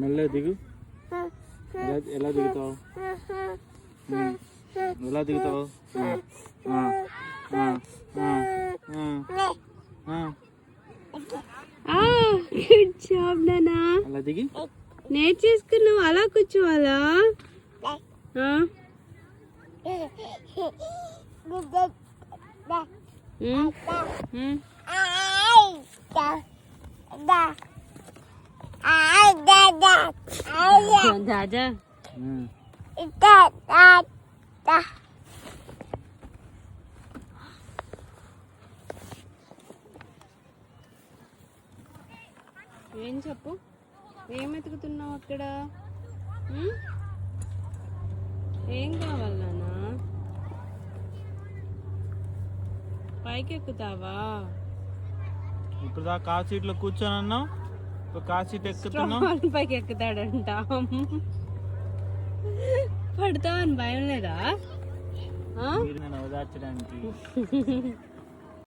మెల్లగా దిగు. ఎలా దిగుతావు? ఎలా దిగుతావు? గుడ్ జాబ్ నానా. అలా దిగి నేర్చేసుకున్నావు. అలా కూర్చోవాలా? దాదా ఏం చెప్పు, ఏం వెతుకుతున్నావు అక్కడ? ఏం కావాలి నాన్న? పైకి ఎక్కుతావా? ఇప్పుడు దా కార్ సీట్ లో కూర్చొని అన్నావు, ఇప్పుడు కార్ సీట్ ఎక్కుతున్నావు. పైకి ఎక్కుతాడంట. పడతావని భయం లేదా? ఓదార్చడానికి